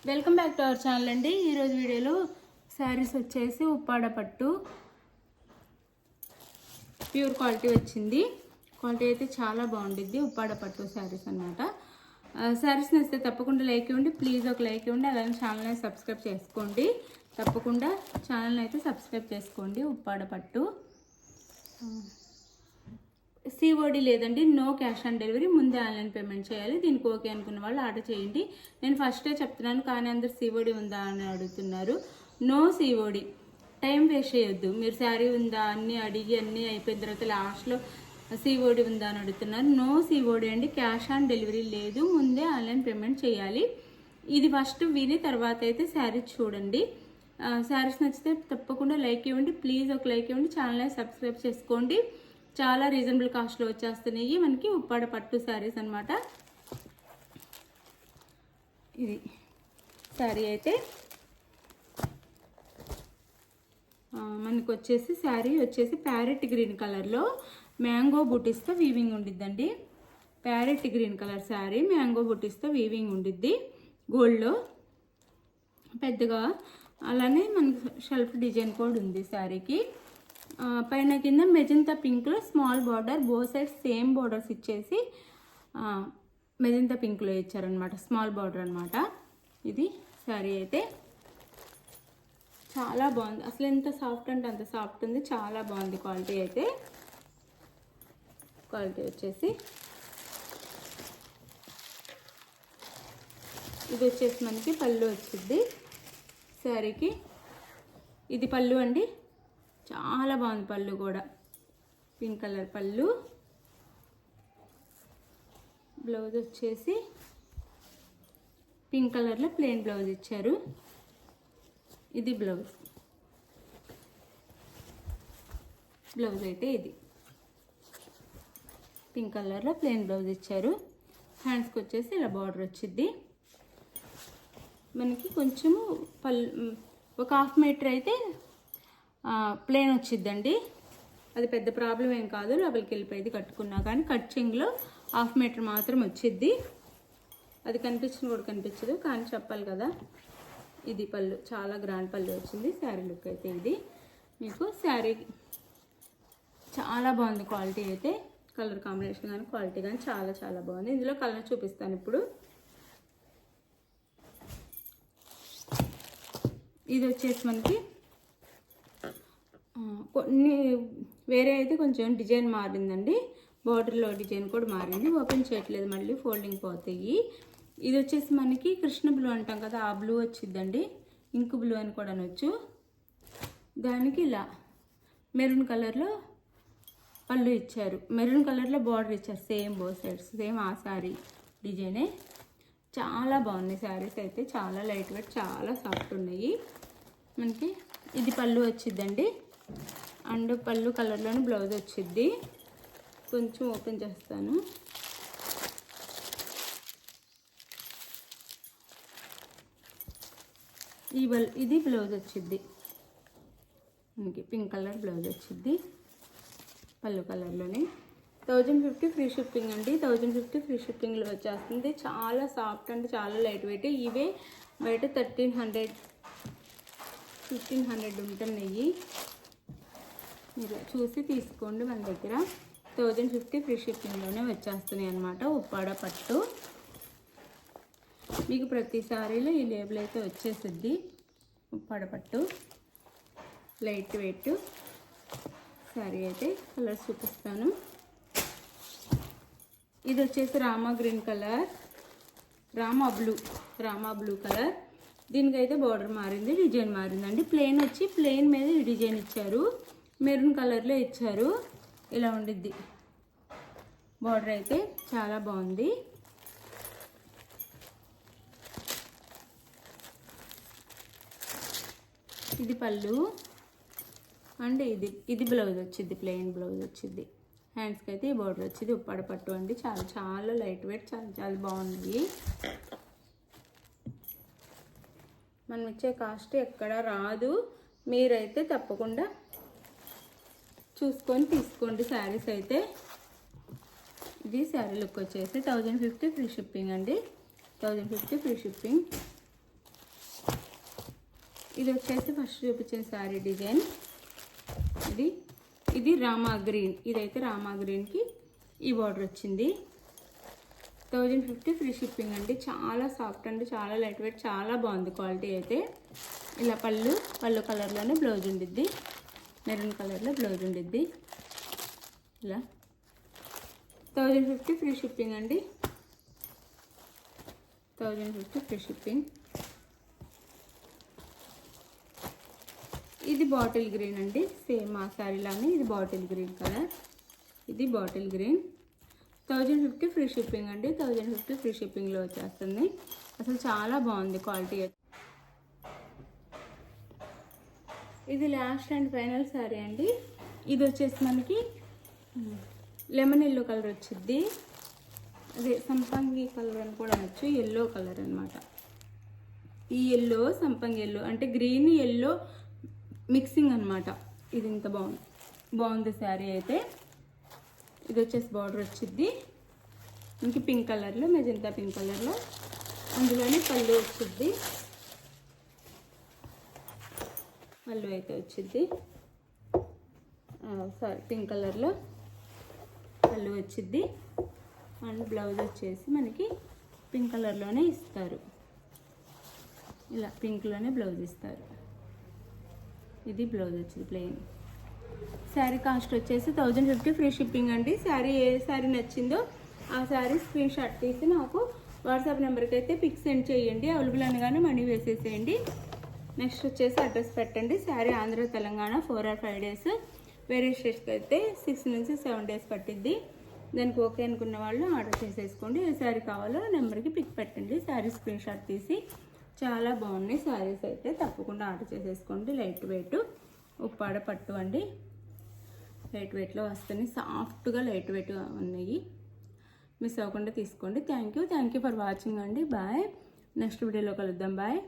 Welcome back to our channel అండి. ఈరోజు వీడియోలో శారీస్ వచ్చేసి ఉప్పాడ పట్టు ప్యూర్ క్వాలిటీ వచ్చింది. క్వాలిటీ అయితే చాలా బాగుండిద్ది. ఉప్పాడ పట్టు శారీస్ అన్నమాట. శారీస్ నచ్చితే తప్పకుండా లైక్ ఇవ్వండి, ప్లీజ్ ఒక లైక్ ఇవ్వండి. అలాగే ఛానల్ని సబ్స్క్రైబ్ చేసుకోండి. తప్పకుండా ఛానల్ని అయితే సబ్స్క్రైబ్ చేసుకోండి. ఉప్పాడ పట్టు సిఓడి లేదండి, నో క్యాష్ ఆన్ డెలివరీ, ముందే ఆన్లైన్ పేమెంట్ చేయాలి. దీనికి ఓకే అనుకున్న వాళ్ళు ఆర్డర్ చేయండి. నేను ఫస్టే చెప్తున్నాను కానీ అందరు సిఓడి ఉందా అని అడుగుతున్నారు. నో సిఓడి, టైం వేస్ట్ చేయొద్దు. మీరు శారీ ఉందా అన్నీ అడిగి అన్నీ అయిపోయిన తర్వాత లాస్ట్లో సిఓడి ఉందా అని అడుగుతున్నారు. నో సిఓడి అండి, క్యాష్ ఆన్ డెలివరీ లేదు, ముందే ఆన్లైన్ పేమెంట్ చేయాలి. ఇది ఫస్ట్ విని తర్వాత అయితే శారీ చూడండి. శారీస్ నచ్చితే తప్పకుండా లైక్ ఇవ్వండి, ప్లీజ్ ఒక లైక్ ఇవ్వండి. ఛానల్ని సబ్స్క్రైబ్ చేసుకోండి. చాలా రీజనబుల్ కాస్ట్లో వచ్చేస్తున్నాయి మనకి ఉప్పాడ పట్టు శారీస్ అనమాట. ఇది శారీ అయితే మనకు వచ్చేసి శారీ వచ్చేసి ప్యారెట్ గ్రీన్ కలర్లో మ్యాంగో బుటీస్తో వీవింగ్ ఉండిద్దండి. Parrot green colour sari mango బుటీస్తో వీవింగ్ ఉండిద్ది గోల్డ్లో పెద్దగా. అలానే మనకి షెల్ఫ్ డిజైన్ కూడా ఉంది శారీకి. పైన కింద మెజంతా పింక్లో small border, both side same borders ఇచ్చేసి మెజంతా పింక్లో ఇచ్చారనమాట, స్మాల్ బార్డర్ అనమాట. ఇది శారీ అయితే చాలా బాగుంది. అసలు ఎంత సాఫ్ట్ అంటే అంత సాఫ్ట్ ఉంది, చాలా బాగుంది క్వాలిటీ అయితే. క్వాలిటీ వచ్చేసి ఇది వచ్చేసి మనకి పళ్ళు వచ్చింది శారీకి. ఇది పళ్ళు అండి, చాలా బాగుంది పళ్ళు కూడా, పింక్ కలర్ పళ్ళు. బ్లౌజ్ వచ్చేసి పింక్ కలర్లో ప్లెయిన్ బ్లౌజ్ ఇచ్చారు. ఇది బ్లౌజ్ అయితే ఇది పింక్ కలర్లో ప్లెయిన్ బ్లౌజ్ ఇచ్చారు. హ్యాండ్స్కి వచ్చేసి ఇలా బార్డర్ వచ్చింది మనకి. కొంచెము ఒక హాఫ్ మీటర్ అయితే ప్లెయిన్ వచ్చిద్దండి, అది పెద్ద ప్రాబ్లం ఏం కాదు. లోపలికి వెళ్ళిపోయేది కట్టుకున్నా కానీ కట్ చెంగులో హాఫ్ మీటర్ మాత్రం వచ్చిద్ది. అది కనిపించిన కూడా కనిపించదు కానీ చెప్పాలి కదా. ఇది పళ్ళు, చాలా గ్రాండ్ పళ్ళు వచ్చింది. శారీ లుక్ అయితే ఇది మీకు. శారీ చాలా బాగుంది క్వాలిటీ అయితే, కలర్ కాంబినేషన్ కానీ క్వాలిటీ కానీ చాలా చాలా బాగుంది. ఇందులో కలర్ చూపిస్తాను ఇప్పుడు. ఇది వచ్చేసి మనకి కొన్ని వేరే అయితే కొంచెం డిజైన్ మారిందండి, బార్డర్లో డిజైన్ కూడా మారింది. ఓపెన్ చేయట్లేదు, మళ్ళీ ఫోల్డింగ్ పోతాయి. ఇది వచ్చేసి మనకి కృష్ణ బ్లూ అంటాం కదా, ఆ బ్లూ వచ్చిందండి. ఇంక్ బ్లూ అని కూడా అనొచ్చు. దానికి ఇలా మెరూన్ కలర్లో పళ్ళు ఇచ్చారు, మెరూన్ కలర్లో బార్డర్ ఇచ్చారు. సేమ్ బో సైడ్స్ సేమ్ ఆ శారీ డిజైనే. చాలా బాగున్నాయి శారీస్ అయితే, చాలా లైట్ వెయిట్, చాలా సాఫ్ట్ ఉన్నాయి మనకి. ఇది పళ్ళు వచ్చిద్దండి అండ్ పళ్ళు కలర్లోనే బ్లౌజ్ వచ్చిద్ది. కొంచెం ఓపెన్ చేస్తాను. ఇది బ్లౌజ్ వచ్చిద్ది మనకి, పింక్ కలర్ బ్లౌజ్ వచ్చిద్ది పళ్ళు కలర్లోనే. 1050 ఫ్రీ షిప్పింగ్ అండి. 1050 ఫ్రీ షిప్పింగ్లో వచ్చేస్తుంది. చాలా సాఫ్ట్ అండ్ చాలా లైట్ వెయిట్. ఇవే బయట 1300 1500 ఉంటున్నాయి. మీరు చూసి తీసుకోండి. మన దగ్గర 1050 ఫ్రీ షిప్పింగ్లోనే వచ్చేస్తున్నాయి అన్నమాట ఉప్పాడ పట్టు. మీకు ప్రతి సారీలో ఈ లేబుల్ అయితే వచ్చేసిద్ది. ఉప్పాడ పట్టు లైట్ వెయిట్ శారీ అయితే. కలర్స్ చూపిస్తాను. ఇది వచ్చేసి Rama green colour, Rama blue colour. దీనికైతే బార్డర్ మారింది, డిజైన్ మారిందండి. ప్లెయిన్ వచ్చి ప్లెయిన్ మీద ఈ డిజైన్ ఇచ్చారు, మెరూన్ కలర్లో ఇచ్చారు. ఇలా ఉండిద్ది బార్డర్ అయితే, చాలా బాగుంది. ఇది పళ్ళు అండ్ ఇది బ్లౌజ్ వచ్చింది, ప్లెయిన్ బ్లౌజ్ వచ్చింది. హ్యాండ్స్కి అయితే ఈ బార్డర్ వచ్చింది. ఉప్పాడ పట్టు అండి, చాలా చాలా లైట్ వెయిట్, చాలా చాలా బాగుంది. మనం ఇచ్చే కాస్ట్ ఎక్కడ రాదు, మీరైతే తప్పకుండా చూసుకొని తీసుకోండి శారీస్ అయితే. ఇది శారీ లుక్ వచ్చేసి 1050 ఫ్రీ షిప్పింగ్ అండి. 1050 ఫ్రీ షిప్పింగ్. ఇది వచ్చేసి ఫస్ట్ చూపించిన శారీ డిజైన్. ఇది రామా గ్రీన్. ఇదైతే రామా గ్రీన్కి ఈ బార్డర్ వచ్చింది. 1050 ఫ్రీ షిప్పింగ్ అండి. చాలా సాఫ్ట్ అండి, చాలా లైట్ వెయిట్, చాలా బాగుంది క్వాలిటీ అయితే. ఇలా పళ్ళు కలర్లోనే బ్లౌజ్ ఉండిద్ది, మెరూన్ కలర్లో బ్లౌజ్ ఉండిద్ది. ఇలా 1050 ఫ్రీ షిప్పింగ్ అండి. 1050 ఫ్రీ షిప్పింగ్. ఇది బాటిల్ గ్రీన్ అండి, సేమ్ ఆ శారీలానే ఇది బాటిల్ గ్రీన్ కలర్. ఇది బాటిల్ గ్రీన్. 1050 ఫ్రీ షిప్పింగ్ అండి. 1050 ఫ్రీ షిప్పింగ్లో వచ్చేస్తుంది. అసలు చాలా బాగుంది క్వాలిటీ. ఇది లాస్ట్ అండ్ ఫైనల్ శారీ అండి. ఇది వచ్చేసి మనకి లెమన్ ఎల్లో కలర్ వచ్చింది. అదే సంపంగి కలర్ అని కూడా అనొచ్చు, ఎల్లో కలర్ అనమాట. ఈ ఎల్లో సంపంగి ఎల్లో అంటే గ్రీన్ ఎల్లో మిక్సింగ్ అనమాట. ఇది ఇంత బాగుంది శారీ అయితే. ఇది వచ్చేసి బార్డర్ వచ్చింది ఇంక పింక్ కలర్లో, మెజంతా పింక్ కలర్లో. అందులోనే పళ్ళు వచ్చింది, పళ్ళు అయితే వచ్చింది. సారీ, పింక్ కలర్లో పళ్ళు వచ్చింది. అండ్ బ్లౌజ్ వచ్చేసి మనకి పింక్ కలర్లోనే ఇస్తారు. ఇలా పింక్లోనే బ్లౌజ్ ఇస్తారు. ఇది బ్లౌజ్ వచ్చింది ప్లెయిన్. శారీ కాస్ట్ వచ్చేసి 1050 ఫ్రీ షిప్పింగ్ అండి. శారీ ఏ శారీ నచ్చిందో ఆ శారీ స్క్రీన్ షాట్ తీసి నాకు వాట్సాప్ నెంబర్కి అయితే పిక్ సెండ్ చేయండి. అవైలబుల్ అనగానే మనీ వేసేసేయండి. నెక్స్ట్ వచ్చేసి అడ్రస్ పెట్టండి. Sari Andhra Telangana 4 or 5 days. వేరే స్టేట్స్కి అయితే 6 నుంచి 7 days పట్టిద్ది. దానికి ఓకే అనుకున్న వాళ్ళు ఆర్డర్ చేసేసుకోండి. ఏ శారీ కావాలో నెంబర్కి పిక్ పెట్టండి. శారీ స్క్రీన్ షాట్ తీసి. చాలా బాగున్నాయి శారీస్ అయితే, తప్పకుండా ఆర్డర్ చేసేసుకోండి. లైట్ వెయిట్ ఉప్పాడ పట్టు అండి. లైట్ వెయిట్లో వస్తున్నాయి, సాఫ్ట్గా లైట్ వెయిట్గా ఉన్నాయి. మిస్ అవ్వకుండా తీసుకోండి. థ్యాంక్ యూ ఫర్ వాచింగ్ అండి. బాయ్. నెక్స్ట్ వీడియోలో కలుద్దాం. బాయ్.